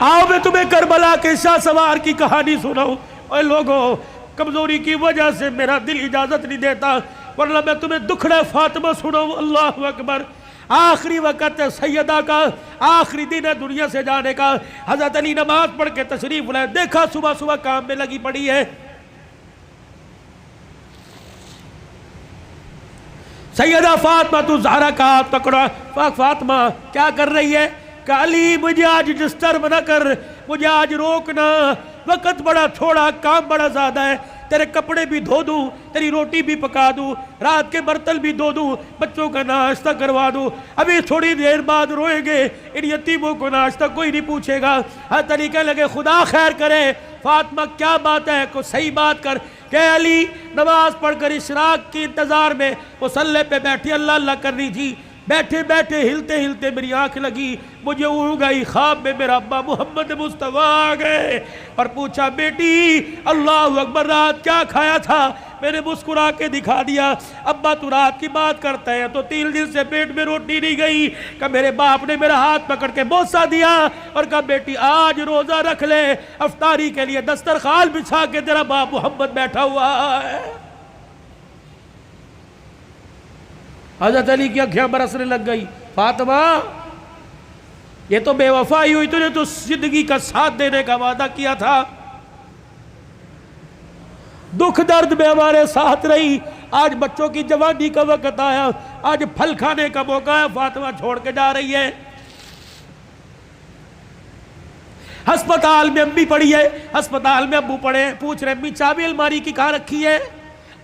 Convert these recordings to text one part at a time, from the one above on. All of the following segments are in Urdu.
آؤ میں تمہیں کربلا کے شاہ سوار کی کہانی سناؤں. اے لوگوں، کمزوری کی وجہ سے میرا دل اجازت نہیں دیتا، ورنہ میں تمہیں دکھڑا فاطمہ سناؤں. اللہ اکبر. آخری وقت ہے سیدہ کا، آخری دن ہے دنیا سے جانے کا. حضرت علی نماز پڑھ کے تشریف لائے، دیکھا صبح صبح کام میں لگی پڑی ہے. سیدہ فاطمہ تو زہرا کا ہاتھ پکڑا. فاطمہ کیا کر رہی ہے؟ کہ علی مجھے آج ڈسٹرب نہ کر، مجھے آج روکنا، وقت بڑا تھوڑا، کام بڑا زیادہ ہے. تیرے کپڑے بھی دھو دوں، تیری روٹی بھی پکا دوں، رات کے برتن بھی دھو دوں، بچوں کا ناشتہ کروا دوں. ابھی تھوڑی دیر بعد روئیں گے، ان یتیموں کو ناشتہ کوئی نہیں پوچھے گا. ہر طریقے لگے خدا خیر کرے. فاطمہ کیا بات ہے؟ کوئی صحیح بات کر. کہ علی نماز پڑھ کر اشراق کی انتظار میں مصلی پہ بیٹھی اللہ اللہ کر رہی تھی. بیٹھے بیٹھے ہلتے ہلتے میری آنکھ لگی، مجھے اونگ آئی. خواب میں میرا ابا محمد مصطفیٰ آ گئے اور پوچھا بیٹی اللہ اکبر رات کیا کھایا تھا؟ میں نے مسکرا کے دکھا دیا. ابا تو رات کی بات کرتا ہے تو 3 دن سے پیٹ میں روٹی نہیں گئی. کہ میرے باپ نے میرا ہاتھ پکڑ کے بوسہ دیا اور کہا بیٹی آج روزہ رکھ لے، افطاری کے لیے دسترخوان بچھا کے تیرا باپ محمد بیٹھا ہوا ہے. حضرت علی کی آنکھیں برسنے لگ گئی. فاطمہ یہ تو بے وفائی ہوئی، تو نے تو زندگی کا ساتھ دینے کا وعدہ کیا تھا، دکھ درد میں ہمارے ساتھ رہی. آج بچوں کی جوانی کا وقت آیا، آج پھل کھانے کا موقع ہے. فاطمہ چھوڑ کے جا رہی ہے. ہسپتال میں امی پڑی ہے، ہسپتال میں ابو پڑے، پوچھ رہے امی چابی الماری کی کہاں رکھی ہے؟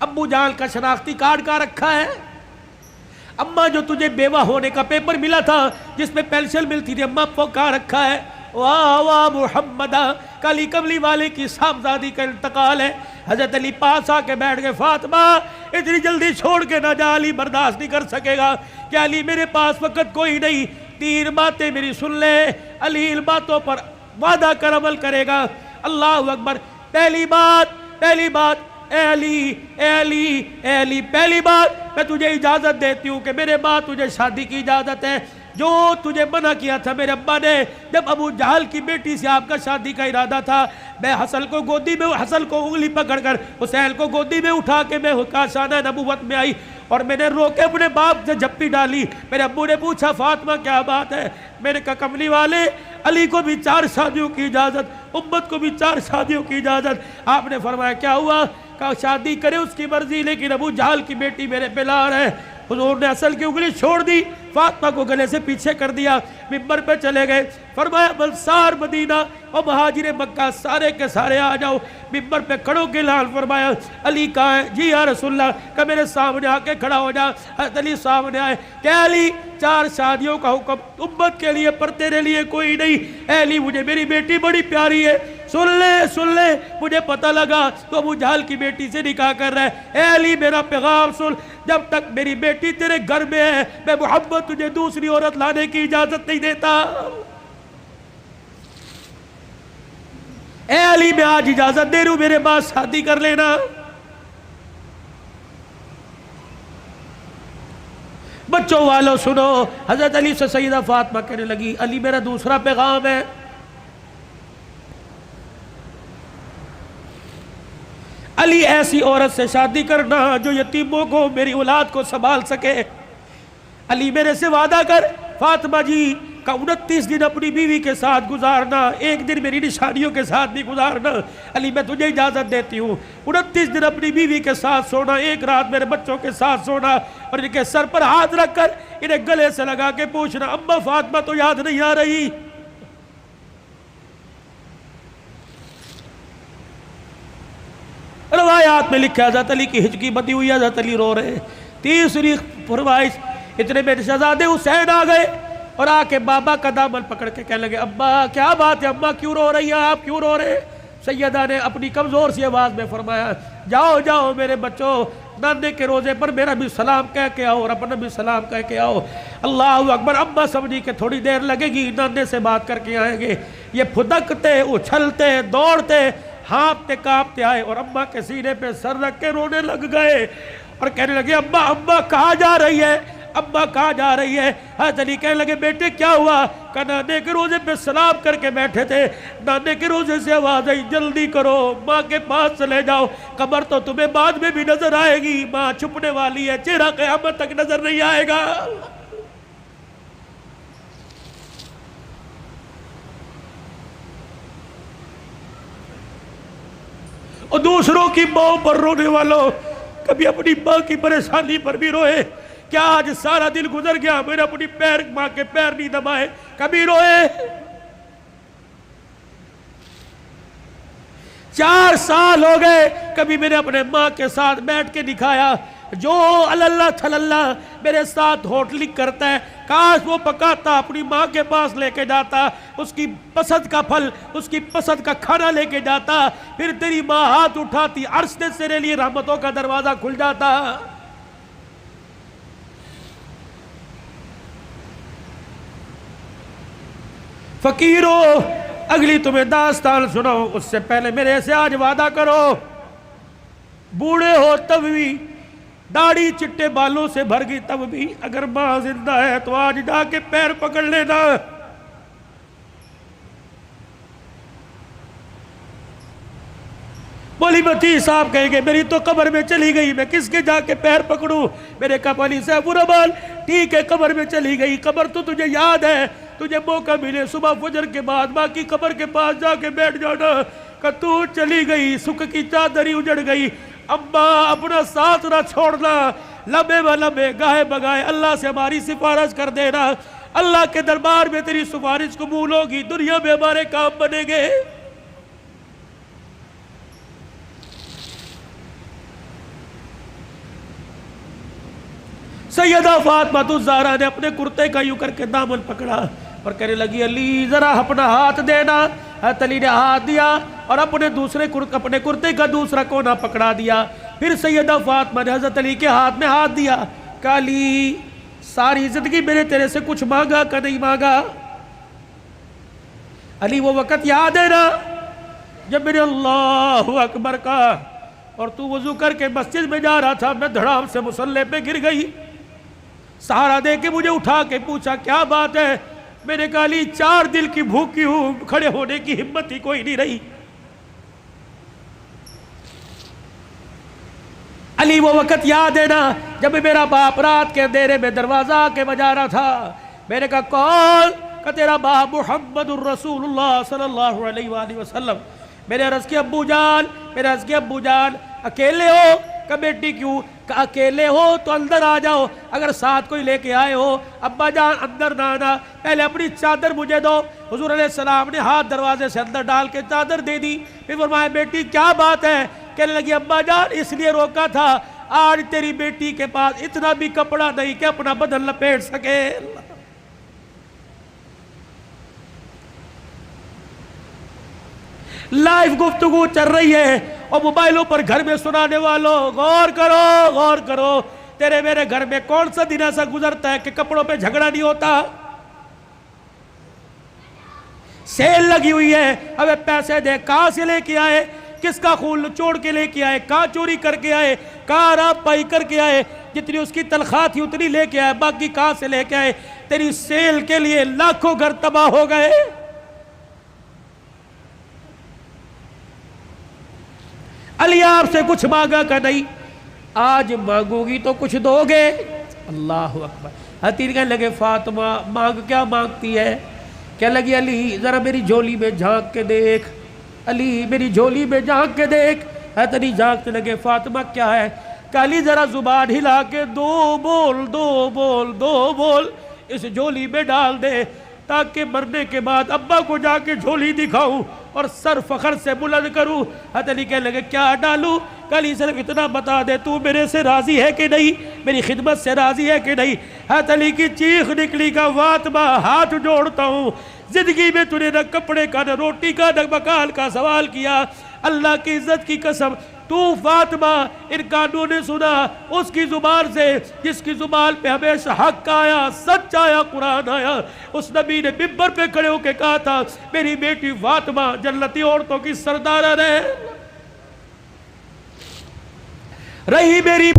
ابو جان کا شناختی کارڈ کہاں رکھا ہے؟ اماں جو تجھے بیوہ ہونے کا پیپر ملا تھا جس میں پینشن ملتی تھی، اماں وہ کہاں رکھا ہے؟ واہ واہ محمدہ، کالی کملی والے کی صاحبزادی کا انتقال ہے. حضرت علی پاس آ کے بیٹھ گئے. فاطمہ اتنی جلدی چھوڑ کے نہ جا، علی برداشت نہیں کر سکے گا. کہ علی میرے پاس وقت کوئی نہیں، 3 باتیں میری سن لے. علی ان باتوں پر وعدہ کر عمل کرے گا. اللہ اکبر. پہلی بات اے علی اے علی اے علی، پہلی بات میں تجھے اجازت دیتی ہوں کہ میرے بعد تجھے شادی کی اجازت ہے. جو تجھے منع کیا تھا میرے ابا نے جب ابو جہل کی بیٹی سے آپ کا شادی کا ارادہ تھا، میں حسن کو گودی میں، حسن کو انگلی پکڑ کر حسین کو گودی میں اٹھا کے میں کاشانہ نبوت میں آئی اور میں نے رو کے اپنے باپ سے جھپٹی ڈالی. میرے ابو نے پوچھا فاطمہ کیا بات ہے؟ میں نے کہا کملی والے علی کو بھی 4 شادیوں کی اجازت، امت کو بھی 4 شادیوں کی اجازت. آپ نے فرمایا کیا ہوا؟ کہا شادی کرے اس کی مرضی، لیکن ابو جہل کی بیٹی میرے پہ لار ہے. حضور نے اصل کی انگلی چھوڑ دی، فاطمہ کو گلے سے پیچھے کر دیا، منبر پہ چلے گئے. فرمایا انصار مدینہ اور مہاجر مکہ سارے کے سارے آ جاؤ. منبر پہ کھڑوں کے اعلان فرمایا علی کہاں ہے؟ جی یا رسول اللہ. کہ میرے سامنے آ کے کھڑا ہو جا. حضرت علی سامنے آئے. کہ علی 4 شادیوں کا حکم امت کے لیے پر تیرے لیے کوئی نہیں. اے علی مجھے میری بیٹی بڑی پیاری ہے، سن لے مجھے پتہ لگا تو ابو جہل کی بیٹی سے نکاح کر رہا ہے. اے علی میرا پیغام سن، جب تک میری بیٹی تیرے گھر میں ہے میں محمد تجھے دوسری عورت لانے کی اجازت نہیں دیتا. اے علی میں آج اجازت دے رہا ہوں، میرے بعد شادی کر لینا. بچوں والوں سنو، حضرت علی سے سیدہ فاطمہ کہنے لگی علی میرا دوسرا پیغام ہے. علی ایسی عورت سے شادی کرنا جو یتیموں کو، میری اولاد کو سنبھال سکے. علی میرے سے وعدہ کر. فاطمہ جی کا 29 دن اپنی بیوی کے ساتھ گزارنا، 1 دن میری نشانیوں کے ساتھ بھی گزارنا. علی میں تجھے اجازت دیتی ہوں. 29 دن اپنی بیوی کے ساتھ سونا، 1 رات میرے بچوں کے ساتھ سونا اور ان کے سر پر ہاتھ رکھ کر انہیں گلے سے لگا کے پوچھنا اماں فاطمہ تو یاد نہیں آ رہی؟ روایات میں لکھا حضرت علی کی ہچکی بندی ہوئی، حضرت علی رو رہے. تیسری فرمائش، اتنے میں شہزادے حسین آ گئے اور آ کے بابا کا دامن پکڑ کے کہنے لگے ابا کیا بات ہے، اماں کیوں رو رہی ہیں، آپ کیوں رو رہے؟ سیدہ نے اپنی کمزور سی آواز میں فرمایا جاؤ جاؤ میرے بچوں، نانے کے روزے پر میرا بھی سلام کہہ کے آؤ اور اپنا بھی سلام کہہ کے آؤ. اللہ اکبر. اماں سمجھی کہ تھوڑی دیر لگے گی، نانے سے بات کر کے آئیں گے. یہ پھدکتے اچھلتے دوڑتے ہانپتے کانپتے آئے اور اماں کے سینے پہ سر رکھ کے رونے لگ گئے اور کہنے لگے اماں کہاں جا رہی ہے؟ ابا کہاں جا رہی ہے؟ حضرت علی کہنے لگے بیٹے کیا ہوا؟ کہ نانے کے روزے پہ سلام کر کے بیٹھے تھے، نانے کے روزے سے آواز آئی جلدی کرو ماں کے پاس چلے جاؤ، قبر تو تمہیں بعد میں بھی نظر آئے گی، ماں چھپنے والی ہے، چہرہ قیامت تک نظر نہیں آئے گا۔ اور دوسروں کی ماں پر رونے والوں، کبھی اپنی ماں کی پریشانی پر بھی روئے۔ کیا آج سارا دن گزر گیا میں نے اپنی ماں کے پیر نہیں دبائے؟ کبھی روئے؟ 4 سال ہو گئے کبھی میں نے اپنے ماں کے ساتھ بیٹھ کے دکھایا؟ جو اللہ تھلاللہ میرے ساتھ ہوٹلنگ کرتا ہے کاش وہ پکاتا اپنی ماں کے پاس لے کے جاتا، اس کی پسند کا پھل، اس کی پسند کا کھانا لے کے جاتا، پھر تیری ماں ہاتھ اٹھاتی، عرش سے تیرے لیے رحمتوں کا دروازہ کھل جاتا۔ فقیرو اگلی تمہیں داستان سناؤ اس سے پہلے میرے سے آج وعدہ کرو، بوڑھے ہو تب بھی، داڑھی چٹے بالوں سے بھر گئی تب بھی، اگر ماں زندہ ہے تو آج جا کے پیر پکڑ لینا۔ بولی بتی صاحب کہیں گے میری تو قبر میں چلی گئی، میں کس کے جا کے پیر پکڑوں؟ میرے کہا علی صاحب برابال ٹھیک ہے قبر میں چلی گئی، قبر تو تجھے یاد ہے، تجھے موقع ملے صبح فجر کے بعد ماں کی قبر کے پاس جا کے بیٹھ جانا، کہ تو چلی گئی، سکھ کی چادری اجڑ گئی، ابا اپنا ساتھ نہ چھوڑنا، لمبے و لمبے گاہے بگائے اللہ سے ہماری سفارش کر دینا، اللہ کے دربار میں تیری سفارش قبول ہوگی، دنیا میں ہمارے کام بنیں گے۔ سیدہ فاطمہ الزہرا نے اپنے کرتے کا یوں کر کے دامن پکڑا اور کہنے لگی علی ذرا اپنا ہاتھ دینا۔ حضرت علی نے ہاتھ دیا اور اپنے کرتے کا دوسرا کونا پکڑا دیا، پھر سیدہ فاطمہ نے حضرت علی کے ہاتھ میں ہاتھ دیا، کہا علی ساری زندگی میں نے تیرے سے کچھ مانگا کہ نہیں مانگا؟ علی وہ وقت یاد ہے نا جب میں نے اللہ اکبر کہا اور تو وضو کر کے مسجد میں جا رہا تھا، میں دھڑام سے مصلی پہ گر گئی، سہارا دے کے مجھے اٹھا کے پوچھا کیا بات ہے؟ میں نے کہا علی 4 دل کی بھوکی ہوں، کھڑے ہونے کی ہمت ہی کوئی نہیں رہی۔ علی وہ وقت یاد ہے نا جب میرا باپ رات کے اندھیرے میں دروازہ کے بجا رہا تھا، میں نے کہا کون؟ کہ تیرا باپ محمد الرسول اللہ صلی اللہ علیہ وآلہ وسلم۔ میں نے عرض کیا ابو جان اکیلے ہو؟ کہ بیٹی کیوں؟ کہ اکیلے ہو تو اندر آ جاؤ، اگر ساتھ کوئی لے کے آئے ہو ابا جان اندر نہ آنا، پہلے اپنی چادر مجھے دو۔ حضور علیہ السلام نے ہاتھ دروازے سے اندر ڈال کے چادر دے دی، پھر فرمایا بیٹی کیا بات ہے؟ کہنے لگی ابا جان اس لیے روکا تھا آج تیری بیٹی کے پاس اتنا بھی کپڑا نہیں کہ اپنا بدن لپیٹ سکے۔ لائیو گفتگو چل رہی ہے اور موبائلوں پر گھر میں سنانے والوں غور کرو، تیرے میرے گھر میں کون سا دن ایسا گزرتا ہے کہ کپڑوں پہ جھگڑا نہیں ہوتا؟ سیل لگی ہوئی ہے، ابے پیسے دے، کہاں سے لے کے آئے؟ کس کا خون چوڑ کے لے کے آئے؟ کہاں چوری کر کے آئے؟ کہاں راب پائی کر کے آئے؟ جتنی اس کی تنخواہ تھی اتنی لے کے آئے، باقی کہاں سے لے کے آئے؟ تیری سیل کے لیے لاکھوں گھر تباہ ہو گئے۔ علی آپ سے کچھ مانگا کہ نہیں؟ آج مانگو گی تو کچھ دو گے؟ اللہ اکبر۔ حتیر کہنے لگے فاطمہ مانگ کیا مانگتی ہے؟ کہنے لگی علی ذرا میری جھولی میں جھانک کے دیکھ، علی میری جھولی میں جھانک کے دیکھ۔ حضرت علی جھانکتے لگے فاطمہ کیا ہے؟ کہ علی ذرا زبان ہلا کے دو بول اس جھولی میں ڈال دے، تاکہ مرنے کے بعد ابا کو جا کے جھولی دکھاؤں اور سر فخر سے بلند کروں۔ حضرت علی کہنے لگے کیا ڈالوں؟ کہ علی صرف اتنا بتا دے تو میرے سے راضی ہے کہ نہیں، میری خدمت سے راضی ہے کہ نہیں؟ حضرت علی کی چیخ نکلی کہ فاطمہ ہاتھ جوڑتا ہوں، زندگی میں تو نے نہ کپڑے کا، نہ روٹی کا، نہ مکان کا سوال کیا، اللہ کی عزت کی قسم تو فاطمہ ان کانوں نے سنا اس کی زبان سے جس کی زبان پہ ہمیشہ حق آیا، سچ آیا، قرآن آیا۔ اس نبی نے ممبر پہ کھڑے ہو کے کہا تھا میری بیٹی فاطمہ جنتی عورتوں کی سردار رہی میری